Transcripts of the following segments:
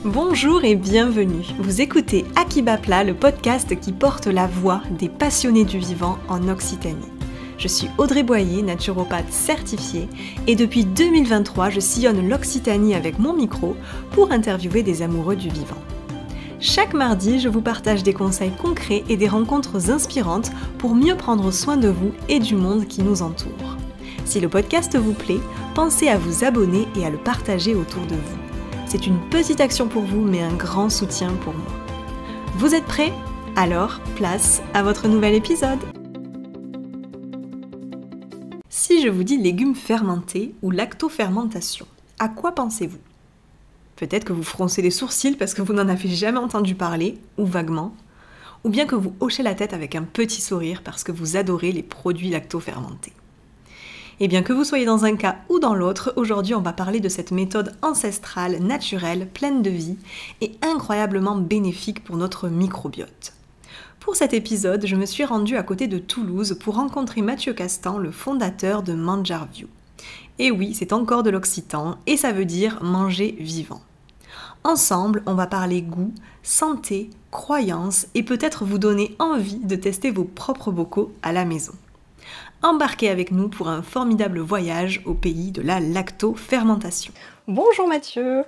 Bonjour et bienvenue. Vous écoutez Akiba Plat, le podcast qui porte la voix des passionnés du vivant en Occitanie. Je suis Audrey Boyer, naturopathe certifiée, et depuis 2023, je sillonne l'Occitanie avec mon micro pour interviewer des amoureux du vivant. Chaque mardi, je vous partage des conseils concrets et des rencontres inspirantes pour mieux prendre soin de vous et du monde qui nous entoure. Si le podcast vous plaît, pensez à vous abonner et à le partager autour de vous. C'est une petite action pour vous, mais un grand soutien pour moi. Vous êtes prêts ? Alors, place à votre nouvel épisode. Si je vous dis légumes fermentés ou lactofermentation, à quoi pensez-vous ? Peut-être que vous froncez les sourcils parce que vous n'en avez jamais entendu parler, ou vaguement, ou bien que vous hochez la tête avec un petit sourire parce que vous adorez les produits lactofermentés. Et bien que vous soyez dans un cas ou dans l'autre, aujourd'hui on va parler de cette méthode ancestrale, naturelle, pleine de vie et incroyablement bénéfique pour notre microbiote. Pour cet épisode, je me suis rendue à côté de Toulouse pour rencontrer Mathieu Castan, le fondateur de Mangiarview. Et oui, c'est encore de l'occitan et ça veut dire manger vivant. Ensemble, on va parler goût, santé, croyances et peut-être vous donner envie de tester vos propres bocaux à la maison. Embarquez avec nous pour un formidable voyage au pays de la lactofermentation. Bonjour Mathieu.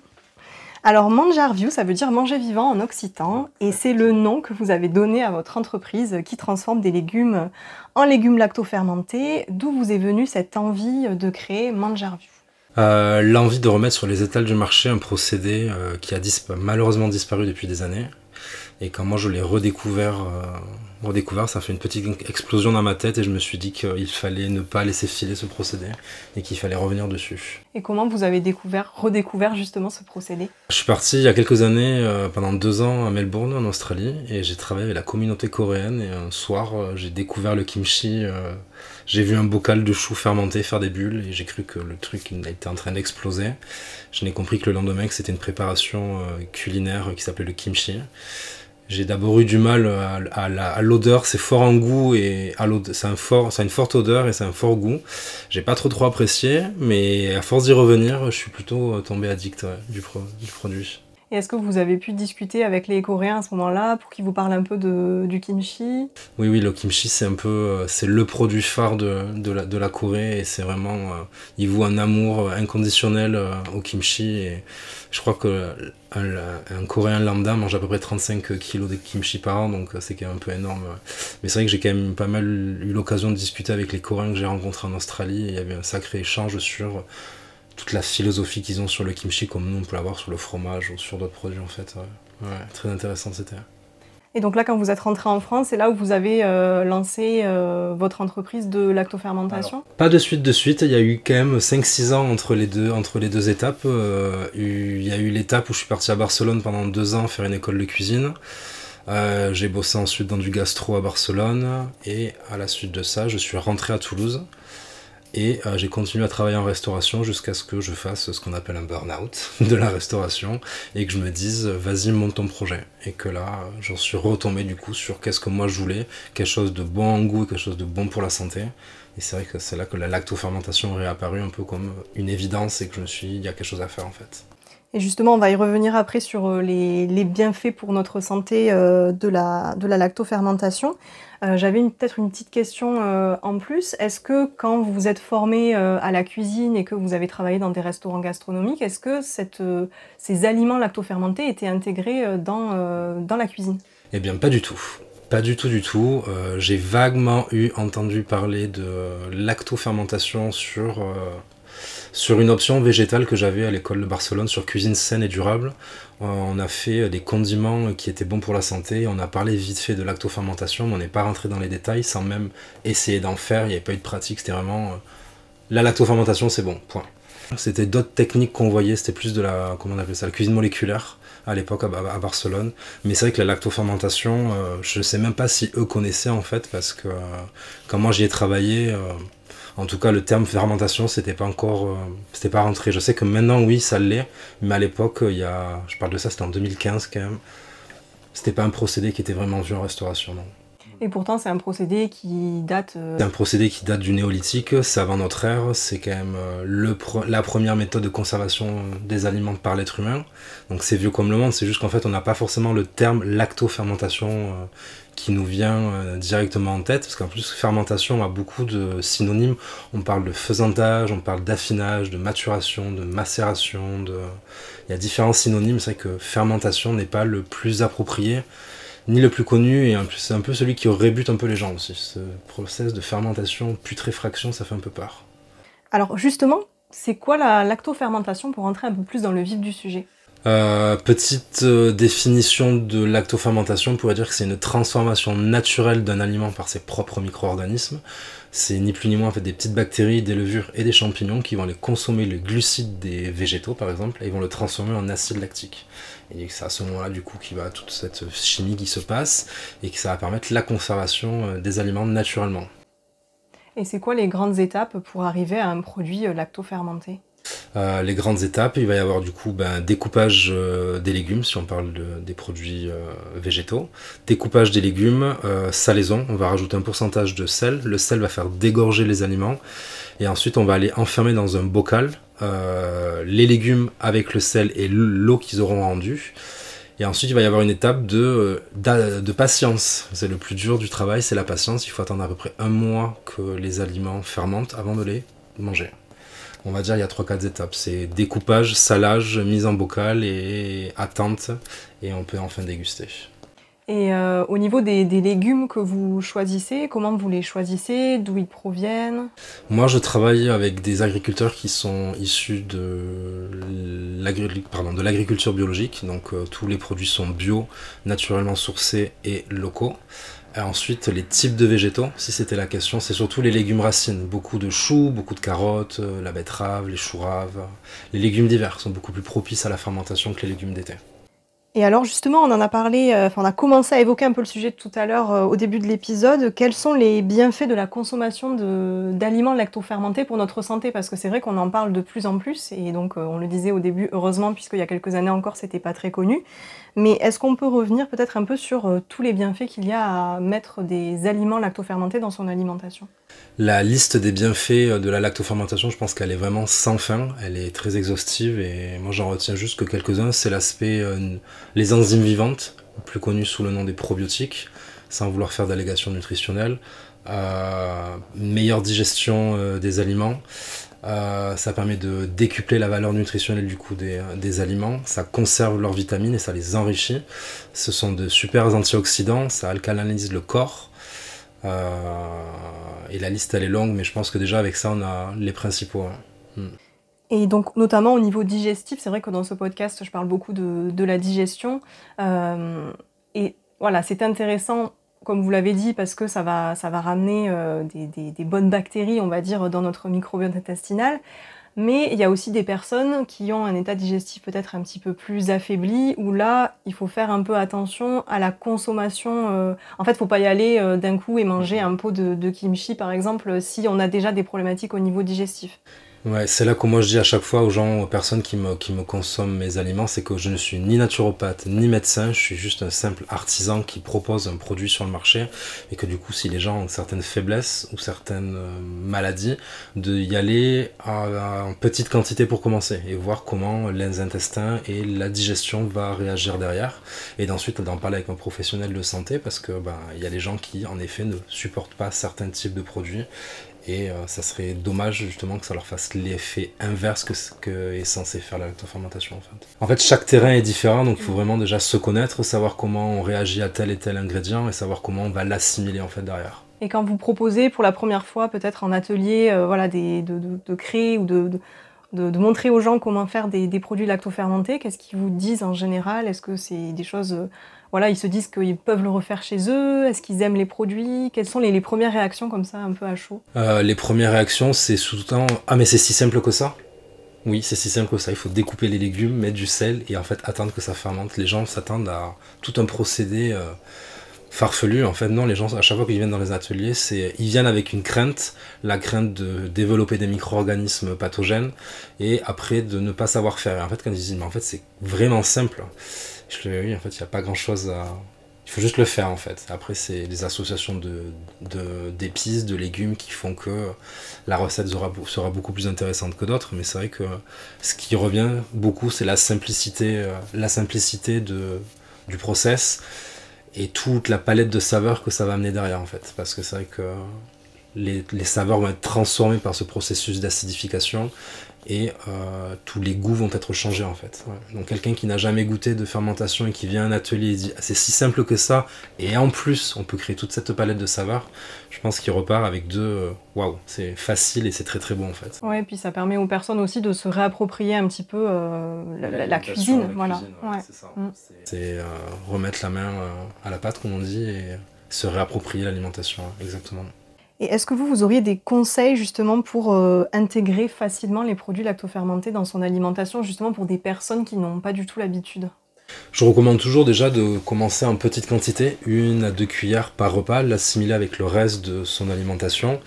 Alors Mangiarview, ça veut dire manger vivant en occitan et c'est le nom que vous avez donné à votre entreprise qui transforme des légumes en légumes lactofermentés. D'où vous est venue cette envie de créer Mangiarview ? L'envie de remettre sur les étals du marché un procédé qui a malheureusement disparu depuis des années. Et quand moi je l'ai redécouvert, ça fait une petite explosion dans ma tête et je me suis dit qu'il fallait ne pas laisser filer ce procédé et qu'il fallait revenir dessus. Et comment vous avez redécouvert justement ce procédé ? Je suis parti il y a quelques années, pendant 2 ans à Melbourne en Australie et j'ai travaillé avec la communauté coréenne et un soir j'ai découvert le kimchi. J'ai vu un bocal de choux fermenté faire des bulles et j'ai cru que le truc était en train d'exploser. Je n'ai compris que le lendemain que c'était une préparation culinaire qui s'appelait le kimchi. J'ai d'abord eu du mal à l'odeur, c'est fort en goût et ça a une forte odeur et c'est un fort goût. J'ai pas trop apprécié, mais à force d'y revenir, je suis plutôt tombé addict du produit. Et est-ce que vous avez pu discuter avec les Coréens à ce moment-là pour qu'ils vous parlent un peu du kimchi ? Oui, le kimchi c'est le produit phare de la Corée et c'est vraiment, ils vouent un amour inconditionnel au kimchi et je crois qu'un Coréen lambda mange à peu près 35 kilos de kimchi par an, donc c'est quand même un peu énorme. Mais c'est vrai que j'ai quand même pas mal eu l'occasion de discuter avec les Coréens que j'ai rencontrés en Australie et il y avait un sacré échange sur toute la philosophie qu'ils ont sur le kimchi, comme nous on peut l'avoir sur le fromage ou sur d'autres produits en fait. Ouais, très intéressant c'était. Et donc là, quand vous êtes rentré en France, c'est là où vous avez lancé votre entreprise de lactofermentation ? Alors, pas de suite, il y a eu quand même 5-6 ans entre les deux étapes. Il y a eu l'étape où je suis parti à Barcelone pendant 2 ans faire une école de cuisine. J'ai bossé ensuite dans du gastro à Barcelone et à la suite de ça, je suis rentré à Toulouse. Et j'ai continué à travailler en restauration jusqu'à ce que je fasse ce qu'on appelle un burn-out de la restauration et que je me dise vas-y monte ton projet. Et que là j'en suis retombé du coup sur qu'est-ce que moi je voulais, quelque chose de bon en goût, quelque chose de bon pour la santé. Et c'est vrai que c'est là que la lactofermentation est réapparue un peu comme une évidence et que je me suis dit il y a quelque chose à faire en fait. Et justement, on va y revenir après sur les bienfaits pour notre santé de la lactofermentation. J'avais peut-être une petite question en plus. Est-ce que quand vous vous êtes formé à la cuisine et que vous avez travaillé dans des restaurants gastronomiques, est-ce que ces aliments lactofermentés étaient intégrés dans la cuisine ? Eh bien, pas du tout. Pas du tout. J'ai vaguement entendu parler de lactofermentation sur une option végétale que j'avais à l'école de Barcelone sur cuisine saine et durable. On a fait des condiments qui étaient bons pour la santé. On a parlé vite fait de lactofermentation, mais on n'est pas rentré dans les détails sans même essayer d'en faire. Il n'y avait pas eu de pratique, c'était vraiment la lactofermentation, c'est bon, point. C'était d'autres techniques qu'on voyait, c'était plus de la cuisine moléculaire à l'époque à Barcelone. Mais c'est vrai que la lactofermentation, je ne sais même pas si eux connaissaient en fait, parce que quand moi j'y ai travaillé, en tout cas le terme fermentation c'était pas rentré. Je sais que maintenant oui ça l'est, mais à l'époque je parle de ça, c'était en 2015 quand même, c'était pas un procédé qui était vraiment vu en restauration, non. Et pourtant, c'est un procédé qui date... C'est un procédé qui date du néolithique, c'est avant notre ère, c'est quand même la première méthode de conservation des aliments par l'être humain. Donc c'est vieux comme le monde, c'est juste qu'en fait on n'a pas forcément le terme lactofermentation qui nous vient directement en tête, parce qu'en plus fermentation a beaucoup de synonymes. On parle de faisantage, on parle d'affinage, de maturation, de macération, il y a différents synonymes, c'est vrai que fermentation n'est pas le plus approprié, ni le plus connu, et c'est un peu celui qui rébute un peu les gens aussi. Ce process de fermentation, putréfaction, ça fait un peu peur. Alors justement, c'est quoi la lactofermentation pour rentrer un peu plus dans le vif du sujet ? Petite définition de lactofermentation, on pourrait dire que c'est une transformation naturelle d'un aliment par ses propres micro-organismes. C'est ni plus ni moins en fait des petites bactéries, des levures et des champignons qui vont aller consommer le glucide des végétaux par exemple et ils vont le transformer en acide lactique. Et c'est à ce moment-là du coup qu'il va toute cette chimie qui se passe et que ça va permettre la conservation des aliments naturellement. Et c'est quoi les grandes étapes pour arriver à un produit lactofermenté ? Les grandes étapes, il va y avoir du coup découpage des légumes, si on parle des produits végétaux. Découpage des légumes, salaison, on va rajouter un pourcentage de sel. Le sel va faire dégorger les aliments. Et ensuite, on va aller enfermer dans un bocal les légumes avec le sel et l'eau qu'ils auront rendue. Et ensuite, il va y avoir une étape de patience. C'est le plus dur du travail, c'est la patience. Il faut attendre à peu près 1 mois que les aliments fermentent avant de les manger. On va dire il y a 3-4 étapes. C'est découpage, salage, mise en bocal et attente. Et on peut enfin déguster. Et au niveau des légumes que vous choisissez, comment vous les choisissez, d'où ils proviennent ? Moi, je travaille avec des agriculteurs qui sont issus de l'agriculture biologique. Donc tous les produits sont bio, naturellement sourcés et locaux. Et ensuite, les types de végétaux, si c'était la question, c'est surtout les légumes racines. Beaucoup de choux, beaucoup de carottes, la betterave, les choux raves. Les légumes d'hiver sont beaucoup plus propices à la fermentation que les légumes d'été. Et alors justement, on en a parlé, on a commencé à évoquer un peu le sujet tout à l'heure au début de l'épisode. Quels sont les bienfaits de la consommation d'aliments lactofermentés pour notre santé ? Parce que c'est vrai qu'on en parle de plus en plus, et donc on le disait au début, heureusement, puisqu'il y a quelques années encore, c'était pas très connu. Mais est-ce qu'on peut revenir peut-être un peu sur tous les bienfaits qu'il y a à mettre des aliments lactofermentés dans son alimentation ? La liste des bienfaits de la lactofermentation, je pense qu'elle est vraiment sans fin, elle est très exhaustive et moi j'en retiens juste que quelques-uns, c'est l'aspect les enzymes vivantes, plus connues sous le nom des probiotiques, sans vouloir faire d'allégations nutritionnelles, meilleure digestion des aliments, ça permet de décupler la valeur nutritionnelle du coup des aliments, ça conserve leurs vitamines et ça les enrichit, ce sont de super antioxydants, ça alcalinise le corps. Et la liste elle est longue, mais je pense que déjà avec ça on a les principaux. Et donc notamment au niveau digestif, c'est vrai que dans ce podcast je parle beaucoup de la digestion. Et voilà, c'est intéressant, comme vous l'avez dit, parce que ça va ramener des bonnes bactéries, on va dire, dans notre microbiote intestinal. Mais il y a aussi des personnes qui ont un état digestif peut-être un petit peu plus affaibli, où là, il faut faire un peu attention à la consommation. En fait, il ne faut pas y aller d'un coup et manger un pot de kimchi, par exemple, si on a déjà des problématiques au niveau digestif. Ouais, c'est là que moi je dis à chaque fois aux gens, aux personnes qui me consomment mes aliments, c'est que je ne suis ni naturopathe ni médecin, je suis juste un simple artisan qui propose un produit sur le marché et que du coup si les gens ont certaines faiblesses ou certaines maladies, de y aller en petite quantité pour commencer et voir comment les intestins et la digestion va réagir derrière et d'ensuite d'en parler avec un professionnel de santé parce que y a les gens qui en effet ne supportent pas certains types de produits. Et ça serait dommage justement que ça leur fasse l'effet inverse que ce que est censé faire la lactofermentation en fait. En fait, chaque terrain est différent, donc il faut vraiment déjà se connaître, savoir comment on réagit à tel et tel ingrédient et savoir comment on va l'assimiler en fait derrière. Et quand vous proposez pour la première fois, peut-être en atelier, de créer ou de montrer aux gens comment faire des produits lactofermentés, qu'est-ce qu'ils vous disent en général ? Est-ce que c'est des choses... ils se disent qu'ils peuvent le refaire chez eux. Est-ce qu'ils aiment les produits ? Quelles sont les premières réactions comme ça, un peu à chaud ? Les premières réactions, c'est souvent « Ah mais c'est si simple que ça ?» Oui, c'est si simple que ça. Il faut découper les légumes, mettre du sel et en fait attendre que ça fermente. Les gens s'attendent à tout un procédé farfelu. En fait, non, les gens, à chaque fois qu'ils viennent dans les ateliers, ils viennent avec une crainte, la crainte de développer des micro-organismes pathogènes et après de ne pas savoir faire. Et en fait, quand ils disent « Mais en fait, c'est vraiment simple », oui, en fait, il n'y a pas grand-chose à... Il faut juste le faire en fait. Après, c'est les associations d'épices, de légumes qui font que la recette sera beaucoup plus intéressante que d'autres. Mais c'est vrai que ce qui revient beaucoup, c'est la simplicité du process et toute la palette de saveurs que ça va amener derrière en fait. Parce que c'est vrai que les saveurs vont être transformées par ce processus d'acidification et tous les goûts vont être changés en fait. Ouais. Donc quelqu'un qui n'a jamais goûté de fermentation et qui vient à un atelier et dit c'est si simple que ça et en plus on peut créer toute cette palette de saveurs, je pense qu'il repart avec waouh, c'est facile et c'est très très bon en fait. Ouais, et puis ça permet aux personnes aussi de se réapproprier un petit peu la cuisine, voilà. Ouais. C'est ça. C'est remettre la main à la pâte comme on dit et se réapproprier l'alimentation, exactement. Et est-ce que vous auriez des conseils justement pour intégrer facilement les produits lactofermentés dans son alimentation, justement pour des personnes qui n'ont pas du tout l'habitude? Je recommande toujours déjà de commencer en petite quantité, 1 à 2 cuillères par repas, l'assimiler avec le reste de son alimentation.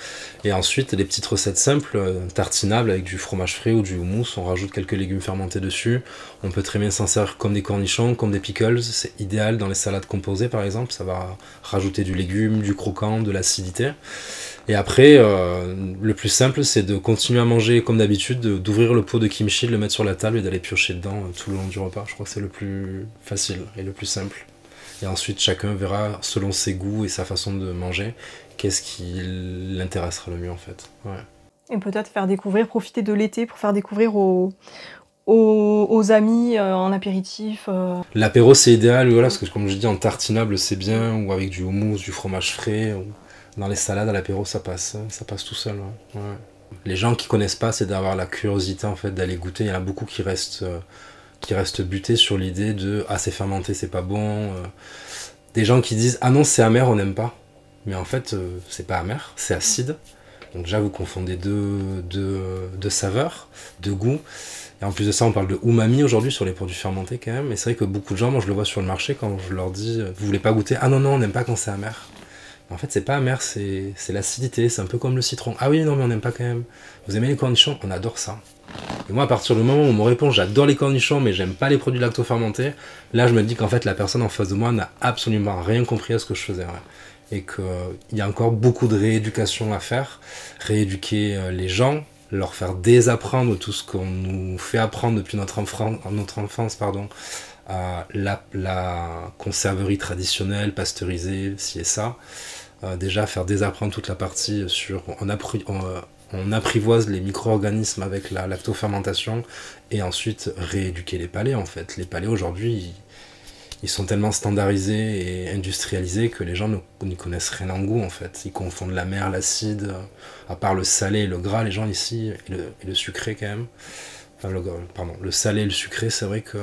Et ensuite, des petites recettes simples, tartinables avec du fromage frais ou du houmous, on rajoute quelques légumes fermentés dessus. On peut très bien s'en servir comme des cornichons, comme des pickles, c'est idéal dans les salades composées par exemple, ça va rajouter du légume, du croquant, de l'acidité. Et après, le plus simple, c'est de continuer à manger comme d'habitude, d'ouvrir le pot de kimchi, de le mettre sur la table et d'aller piocher dedans tout le long du repas. Je crois que c'est le plus facile et le plus simple. Et ensuite, chacun verra, selon ses goûts et sa façon de manger, qu'est-ce qui l'intéressera le mieux en fait. Ouais. Et peut-être profiter de l'été pour faire découvrir aux amis en apéritif. L'apéro, c'est idéal, voilà, parce que comme je dis, en tartinable, c'est bien, ou avec du houmous, du fromage frais. Dans les salades à l'apéro, ça passe tout seul. Ouais. Ouais. Les gens qui connaissent pas, c'est d'avoir la curiosité en fait d'aller goûter. Il y en a beaucoup qui restent butés sur l'idée de c'est fermenté, c'est pas bon. Des gens qui disent non c'est amer, on n'aime pas. Mais en fait c'est pas amer, c'est acide. Donc déjà vous confondez deux saveurs, deux goûts. Et en plus de ça, on parle de umami aujourd'hui sur les produits fermentés quand même. Et c'est vrai que beaucoup de gens, moi je le vois sur le marché quand je leur dis vous voulez pas goûter? Ah non on n'aime pas quand c'est amer. En fait, c'est pas amer, c'est l'acidité, c'est un peu comme le citron. Ah oui, non, mais on n'aime pas quand même. Vous aimez les cornichons? On adore ça. Et moi, à partir du moment où on me répond j'adore les cornichons, mais j'aime pas les produits lactofermentés, là, je me dis qu'en fait, la personne en face de moi n'a absolument rien compris à ce que je faisais. Ouais. Et qu'il y a encore beaucoup de rééducation à faire. Rééduquer les gens, leur faire désapprendre tout ce qu'on nous fait apprendre depuis notre enfance, la conserverie traditionnelle, pasteurisée, ci et ça. Déjà faire désapprendre toute la partie sur on apprivoise les micro-organismes avec la lactofermentation et ensuite rééduquer les palais en fait. Les palais aujourd'hui ils sont tellement standardisés et industrialisés que les gens n'y connaissent rien en goût en fait. Ils confondent la mer, l'acide, à part le salé et le gras, les gens ici, et le sucré quand même. Enfin le salé et le sucré, c'est vrai que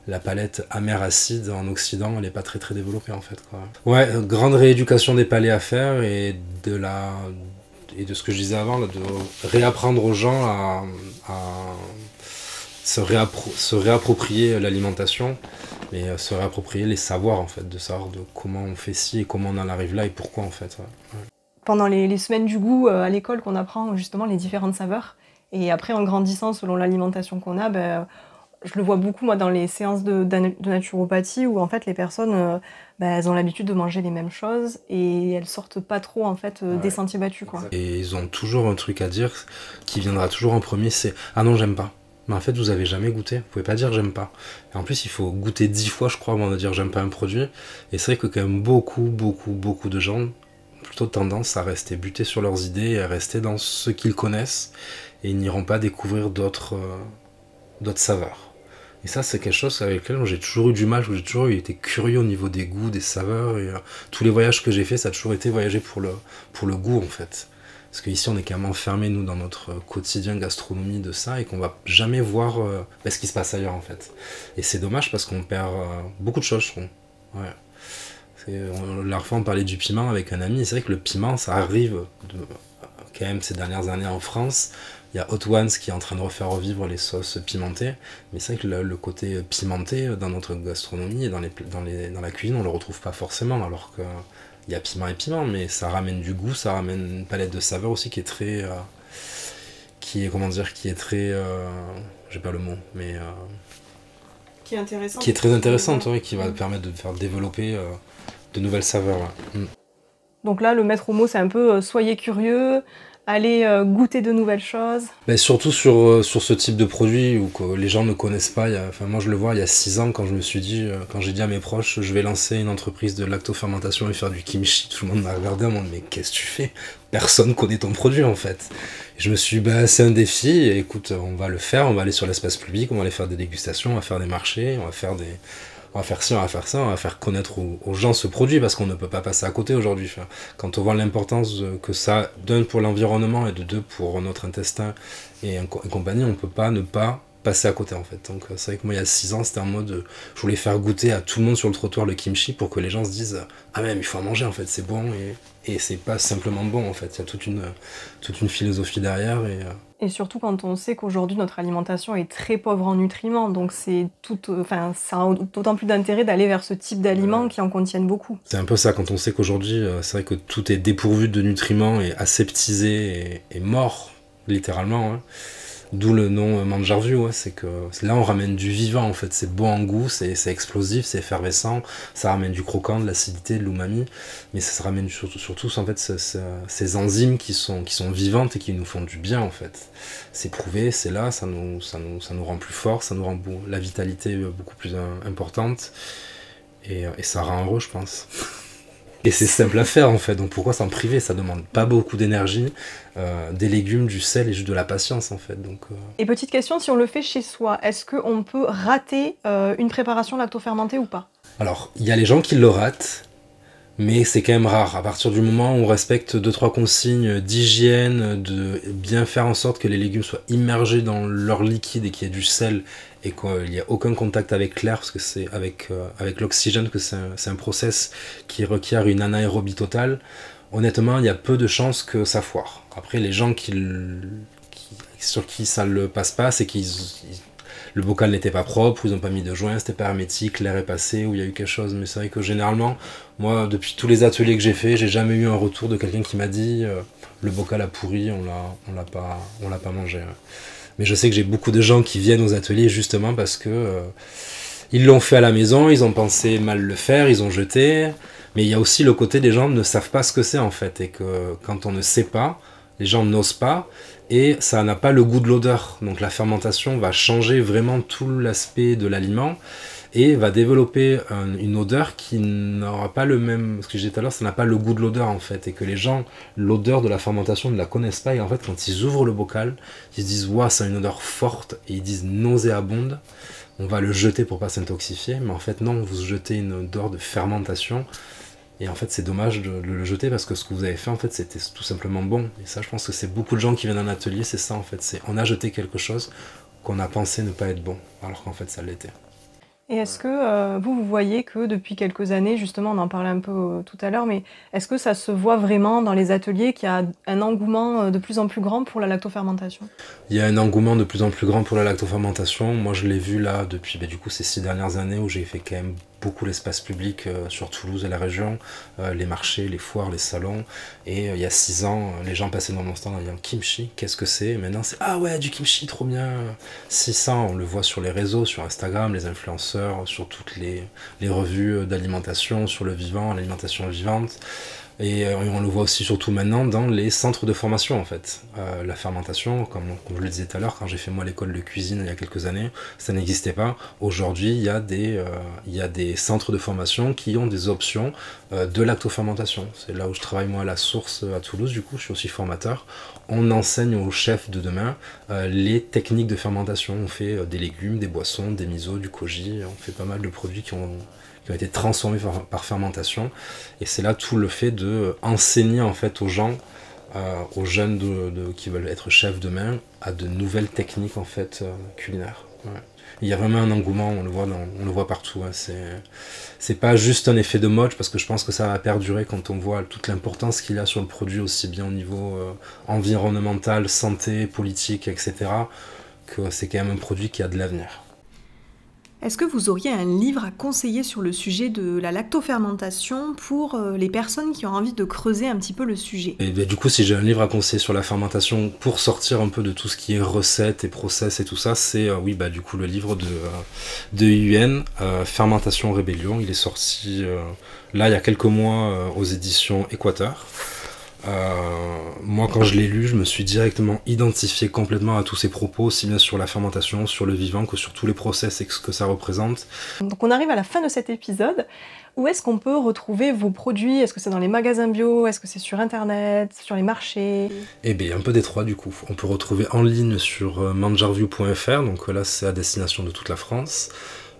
la palette amer-acide en Occident, elle n'est pas très très développée en fait. Quoi. Ouais, grande rééducation des palais à faire et de ce que je disais avant, là, de réapprendre aux gens à se réapproprier l'alimentation et se réapproprier les savoirs en fait, de savoir de comment on fait ci et comment on en arrive là et pourquoi en fait. Ouais. Pendant les semaines du goût à l'école qu'on apprend justement les différentes saveurs et après en grandissant selon l'alimentation qu'on a, je le vois beaucoup moi dans les séances de naturopathie où en fait les personnes elles ont l'habitude de manger les mêmes choses et elles sortent pas trop en fait des sentiers battus quoi. Et ils ont toujours un truc à dire qui viendra toujours en premier, c'est ah non j'aime pas. Mais en fait vous avez jamais goûté, vous pouvez pas dire j'aime pas. Et en plus il faut goûter 10 fois je crois avant de dire j'aime pas un produit. Et c'est vrai que quand même beaucoup de gens ont plutôt tendance à rester butés sur leurs idées et à rester dans ce qu'ils connaissent et ils n'iront pas découvrir d'autres saveurs. Et ça, c'est quelque chose avec lequel j'ai toujours eu du mal, j'ai toujours été curieux au niveau des goûts, des saveurs. Et tous les voyages que j'ai faits, ça a toujours été voyager pour le goût, en fait. Parce qu'ici, on est quand même enfermés, nous, dans notre quotidien gastronomie de ça, et qu'on va jamais voir ce qui se passe ailleurs, en fait. Et c'est dommage parce qu'on perd beaucoup de choses, je trouve. Ouais. La fois, on parlait du piment avec un ami, et c'est vrai que le piment, ça arrive quand même ces dernières années en France. Il y a Hot Ones qui est en train de refaire revivre les sauces pimentées, mais c'est vrai que le côté pimenté dans notre gastronomie et dans la cuisine, on le retrouve pas forcément, alors qu'il y a piment et piment, mais ça ramène du goût, ça ramène une palette de saveurs aussi qui est très... j'ai pas le mot, mais qui est intéressante. Qui est très intéressante, oui, qui va permettre de faire développer de nouvelles saveurs. Ouais. Donc là, le maître mot, c'est un peu soyez curieux, allez goûter de nouvelles choses. Mais surtout sur ce type de produit où que les gens ne connaissent pas. Moi, je le vois il y a 6 ans quand je me suis dit, quand j'ai dit à mes proches, je vais lancer une entreprise de lactofermentation et faire du kimchi. Tout le monde m'a regardé en mode, mais qu'est-ce que tu fais? Personne connaît ton produit en fait. Et je me suis dit, c'est un défi. Et écoute, on va le faire. On va aller sur l'espace public, on va aller faire des dégustations, on va faire des marchés, on va faire ci, on va faire ça, on va faire connaître aux gens ce produit parce qu'on ne peut pas passer à côté aujourd'hui. Quand on voit l'importance que ça donne pour l'environnement et de deux pour notre intestin et compagnie, on ne peut pas ne pas passer à côté en fait. Donc c'est vrai que moi il y a 6 ans c'était en mode je voulais faire goûter à tout le monde sur le trottoir le kimchi pour que les gens se disent ah même il faut en manger en fait, c'est bon et c'est pas simplement bon en fait, il y a toute une philosophie derrière Et surtout quand on sait qu'aujourd'hui notre alimentation est très pauvre en nutriments, donc ça a d'autant plus d'intérêt d'aller vers ce type d'aliments qui en contiennent beaucoup. C'est un peu ça, quand on sait qu'aujourd'hui c'est vrai que tout est dépourvu de nutriments et aseptisé et mort, littéralement. Hein. D'où le nom manjarvu, ouais, c'est que là on ramène du vivant en fait, c'est beau en goût, c'est explosif, c'est effervescent, ça ramène du croquant, de l'acidité, de l'umami, mais ça ramène surtout en fait ces enzymes qui sont vivantes et qui nous font du bien en fait. C'est prouvé, c'est là, ça nous rend plus fort, ça nous rend la vitalité beaucoup plus importante et ça rend heureux je pense. Et c'est simple à faire en fait, donc pourquoi s'en priver? Ça demande pas beaucoup d'énergie, des légumes, du sel et juste de la patience en fait. Donc, Et petite question, si on le fait chez soi, est-ce qu'on peut rater une préparation lactofermentée ou pas? Alors, il y a les gens qui le ratent, mais c'est quand même rare. À partir du moment où on respecte 2-3 consignes d'hygiène, de bien faire en sorte que les légumes soient immergés dans leur liquide et qu'il y ait du sel et qu'il n'y a aucun contact avec l'air, parce que c'est avec l'oxygène que c'est un process qui requiert une anaérobie totale, honnêtement, il y a peu de chances que ça foire. Après, les gens sur qui ça ne le passe pas, c'est qu'ils le bocal n'était pas propre, ou ils n'ont pas mis de joint, c'était pas hermétique, l'air est passé, ou il y a eu quelque chose. Mais c'est vrai que généralement, moi, depuis tous les ateliers que j'ai fait, j'ai jamais eu un retour de quelqu'un qui m'a dit le bocal a pourri, on l'a pas mangé. Ouais. Mais je sais que j'ai beaucoup de gens qui viennent aux ateliers justement parce que ils l'ont fait à la maison, ils ont pensé mal le faire, ils ont jeté. Mais il y a aussi le côté des gens ne savent pas ce que c'est en fait, et que quand on ne sait pas, les gens n'osent pas, et ça n'a pas le goût de l'odeur. Donc la fermentation va changer vraiment tout l'aspect de l'aliment, et va développer une odeur qui n'aura pas le même... Ce que je disais tout à l'heure, ça n'a pas le goût de l'odeur en fait, et que les gens, l'odeur de la fermentation ne la connaissent pas, et en fait quand ils ouvrent le bocal, ils se disent « Waouh, ça a une odeur forte », et ils disent « nauséabonde », on va le jeter pour pas s'intoxifier, mais en fait non, vous jetez une odeur de fermentation, et en fait c'est dommage de le jeter parce que ce que vous avez fait en fait c'était tout simplement bon. Et ça je pense que c'est beaucoup de gens qui viennent en atelier, c'est ça en fait, c'est on a jeté quelque chose qu'on a pensé ne pas être bon, alors qu'en fait ça l'était. Et est-ce que vous voyez que depuis quelques années, justement on en parlait un peu tout à l'heure, mais est-ce que ça se voit vraiment dans les ateliers qu'il y a un engouement de plus en plus grand pour la lactofermentation? Il y a un engouement de plus en plus grand pour la lactofermentation. Moi je l'ai vu là depuis du coup ces 6 dernières années où j'ai fait quand même beaucoup l'espace public sur Toulouse et la région, les marchés, les foires, les salons. Et il y a 6 ans, les gens passaient dans mon stand en disant kimchi, qu'est-ce que c'est? Et maintenant c'est ah ouais, du kimchi, trop bien. 600, on le voit sur les réseaux, sur Instagram, les influenceurs, sur toutes les revues d'alimentation, sur le vivant, l'alimentation vivante. Et on le voit aussi surtout maintenant dans les centres de formation en fait. La fermentation, comme je le disais tout à l'heure, quand j'ai fait moi l'école de cuisine il y a quelques années, ça n'existait pas. Aujourd'hui, il y a des centres de formation qui ont des options de lactofermentation. C'est là où je travaille moi à la source à Toulouse, du coup je suis aussi formateur. On enseigne aux chefs de demain les techniques de fermentation. On fait des légumes, des boissons, des misos, du koji, on fait pas mal de produits qui ont été transformés par fermentation, et c'est là tout le fait de enseigner en fait aux gens, aux jeunes qui veulent être chefs demain, à de nouvelles techniques en fait culinaires. Ouais. Il y a vraiment un engouement, on le voit partout. Hein. C'est pas juste un effet de mode, parce que je pense que ça va perdurer quand on voit toute l'importance qu'il y a sur le produit, aussi bien au niveau environnemental, santé, politique, etc., que c'est quand même un produit qui a de l'avenir. Est-ce que vous auriez un livre à conseiller sur le sujet de la lactofermentation pour les personnes qui ont envie de creuser un petit peu le sujet? Et du coup, si j'ai un livre à conseiller sur la fermentation pour sortir un peu de tout ce qui est recettes et process et tout ça, c'est du coup le livre de Yuen, Fermentation Rébellion. Il est sorti là il y a quelques mois aux éditions Équateur. Moi quand je l'ai lu, je me suis directement identifié complètement à tous ces propos, aussi bien sur la fermentation, sur le vivant que sur tous les process et ce que ça représente. Donc on arrive à la fin de cet épisode. Où est-ce qu'on peut retrouver vos produits? Est-ce que c'est dans les magasins bio? Est-ce que c'est sur internet? Sur les marchés? Eh bien, un peu des trois du coup. On peut retrouver en ligne sur manjarview.fr, donc là c'est à destination de toute la France.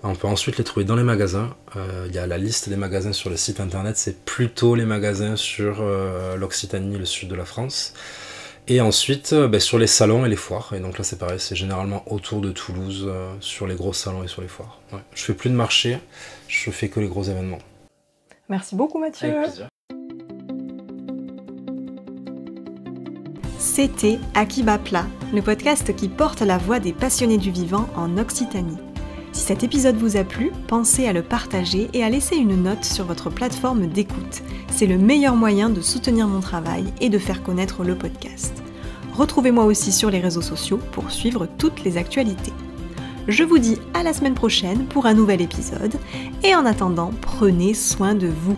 On peut ensuite les trouver dans les magasins. Il y a la liste des magasins sur le site internet, c'est plutôt les magasins sur l'Occitanie et le sud de la France. Et ensuite sur les salons et les foires. Et donc là c'est pareil, c'est généralement autour de Toulouse, sur les gros salons et sur les foires. Ouais. Je fais plus de marché, je fais que les gros événements. Merci beaucoup Mathieu. Avec plaisir. C'était Akiba Plat, le podcast qui porte la voix des passionnés du vivant en Occitanie. Si cet épisode vous a plu, pensez à le partager et à laisser une note sur votre plateforme d'écoute. C'est le meilleur moyen de soutenir mon travail et de faire connaître le podcast. Retrouvez-moi aussi sur les réseaux sociaux pour suivre toutes les actualités. Je vous dis à la semaine prochaine pour un nouvel épisode et en attendant, prenez soin de vous.